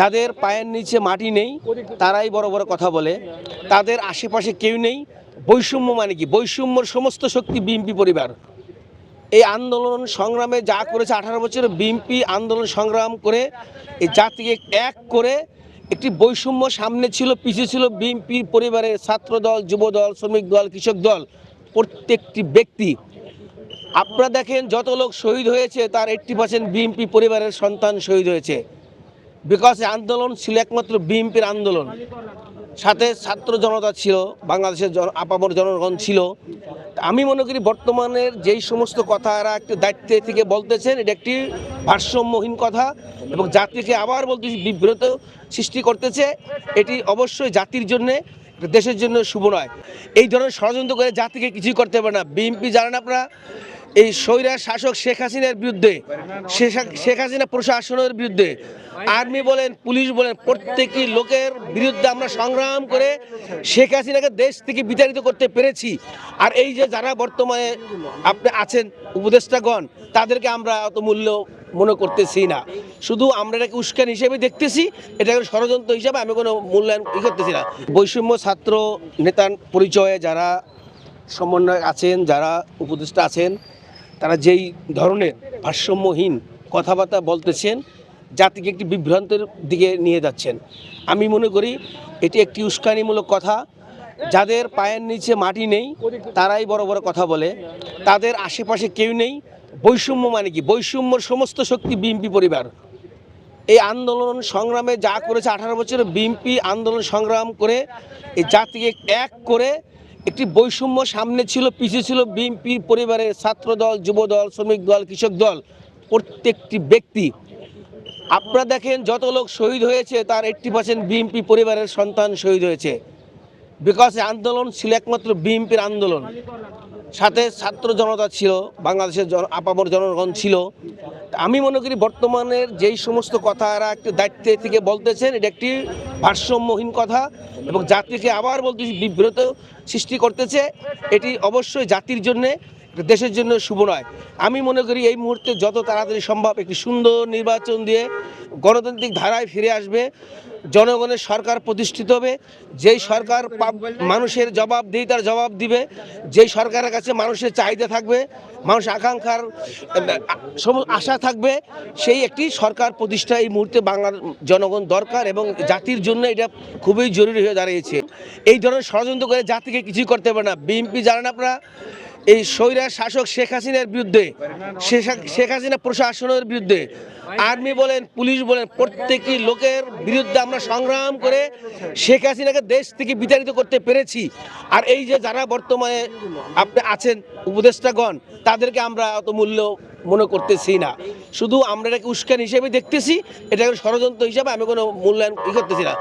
যাদের পায়ের নিচে মাটি নেই তারাই বড় বড় কথা বলে, তাদের আশেপাশে কেউ নেই। বৈষম্য মানে কি? বৈষম্যর সমস্ত শক্তি বিএনপি পরিবার। এই আন্দোলন সংগ্রামে যা করেছে, 18 বছর বিএনপি আন্দোলন সংগ্রাম করে এই জাতিকে এক করে একটি বৈষম্য সামনে ছিল, পিছিয়ে ছিল বিএনপি পরিবারের ছাত্র দল, যুব দল, শ্রমিক দল, কৃষক দল, প্রত্যেকটি ব্যক্তি। আপনারা দেখেন যত লোক শহীদ হয়েছে তার 80% বিএনপি পরিবারের সন্তান শহীদ হয়েছে। বিকজ আন্দোলন ছিল একমাত্র বিএনপির আন্দোলন, সাথে ছাত্র জনতা ছিল, বাংলাদেশের আপামর জনগণ ছিল। আমি মনে করি বর্তমানের যেই সমস্ত কথা এরা একটি দায়িত্বে থেকে বলতেছেন, এটা একটি ভারসাম্যহীন কথা এবং জাতিকে আবার বলতেছি বিব্রত সৃষ্টি করতেছে। এটি অবশ্যই জাতির জন্যে, দেশের জন্য শুভ নয়। এই ধরনের ষড়যন্ত্র করে জাতিকে কিছুই করতে পারে না। বিএনপি জানেন আপনারা, এই স্বৈরার শাসক শেখ হাসিনার বিরুদ্ধে, শেখ হাসিনা প্রশাসনের বিরুদ্ধে, আর্মি বলেন, পুলিশ বলেন, প্রত্যেকটি লোকের বিরুদ্ধে আমরা সংগ্রাম করে শেখ হাসিনাকে দেশ থেকে বিতাড়িত করতে পেরেছি। আর এই যে যারা বর্তমানে আপনি আছেন উপদেষ্টাগণ, তাদেরকে আমরা অত মূল্য মনে করতেছি না। শুধু আমরা এটাকে উস্কান হিসেবে দেখতেছি, এটাকে ষড়যন্ত্র হিসাবে আমি কোনো মূল্যায়ন করতেছি না। বৈষম্য ছাত্র নেতার পরিচয়ে যারা সমন্বয় আছেন, যারা উপদেষ্টা আছেন, তারা যেই ধরনের ভারসাম্যহীন কথাবার্তা বলতেছেন, জাতিকে একটি বিভ্রান্তের দিকে নিয়ে যাচ্ছেন। আমি মনে করি এটি একটি উস্কানিমূলক কথা। যাদের পায়ের নিচে মাটি নেই তারাই বড় বড় কথা বলে, তাদের আশেপাশে কেউ নেই। বৈষম্য মানে কি? বৈষম্যর সমস্ত শক্তি বিএনপি পরিবার। এই আন্দোলন সংগ্রামে যা করেছে, 18 বছর বিএনপি আন্দোলন সংগ্রাম করে এই জাতিকে এক করে একটি বৈষম্য সামনে ছিল, পিছিয়ে ছিল বিএনপি পরিবারের ছাত্র দল, যুব দল, শ্রমিক দল, কৃষক দল, প্রত্যেকটি ব্যক্তি। আপনারা দেখেন যত লোক শহীদ হয়েছে তার 80% বিএনপি পরিবারের সন্তান শহীদ হয়েছে। বিকজ আন্দোলন ছিল একমাত্র বিএনপির আন্দোলন, সাথে ছাত্র জনতা ছিল, বাংলাদেশের আপামর জনগণ ছিল। আমি মনে করি বর্তমানের যেই সমস্ত কথা এরা একটি দায়িত্বে থেকে বলতেছেন, এটা একটি ভারসাম্যহীন কথা এবং জাতিকে আবার বলতেছি বিব্রত সৃষ্টি করতেছে। এটি অবশ্যই জাতির জন্যে, দেশের জন্য শুভ নয়। আমি মনে করি এই মুহূর্তে যত তাড়াতাড়ি সম্ভব একটি সুন্দর নির্বাচন দিয়ে গণতান্ত্রিক ধারায় ফিরে আসবে, জনগণের সরকার প্রতিষ্ঠিত হবে। যেই সরকার মানুষের জবাবদিহিতার জবাব দিবে, যেই সরকারের কাছে মানুষের চাহিদা থাকবে, মানুষ আকাঙ্ক্ষার আশা থাকবে, সেই একটি সরকার প্রতিষ্ঠা এই মুহূর্তে বাংলার জনগণ দরকার এবং জাতির জন্য এটা খুবই জরুরি হয়ে দাঁড়িয়েছে। এই ধরনের ষড়যন্ত্র করে জাতিকে কিছুই করতে পারে না। বিএনপি জানেন আপনারা, এই স্বৈরার শাসক শেখ হাসিনার বিরুদ্ধে, শেখ হাসিনা প্রশাসনের বিরুদ্ধে, আর্মি বলেন, পুলিশ বলেন, প্রত্যেকটি লোকের বিরুদ্ধে আমরা সংগ্রাম করে শেখ হাসিনাকে দেশ থেকে বিতাড়িত করতে পেরেছি। আর এই যে যারা বর্তমানে আপনি আছেন উপদেষ্টাগণ, তাদেরকে আমরা অত মূল্য মনে করতেছি না। শুধু আমরা এটাকে উস্কান হিসেবে দেখতেছি, এটাকে ষড়যন্ত্র হিসাবে আমি কোনো মূল্যায়ন করতেছি না।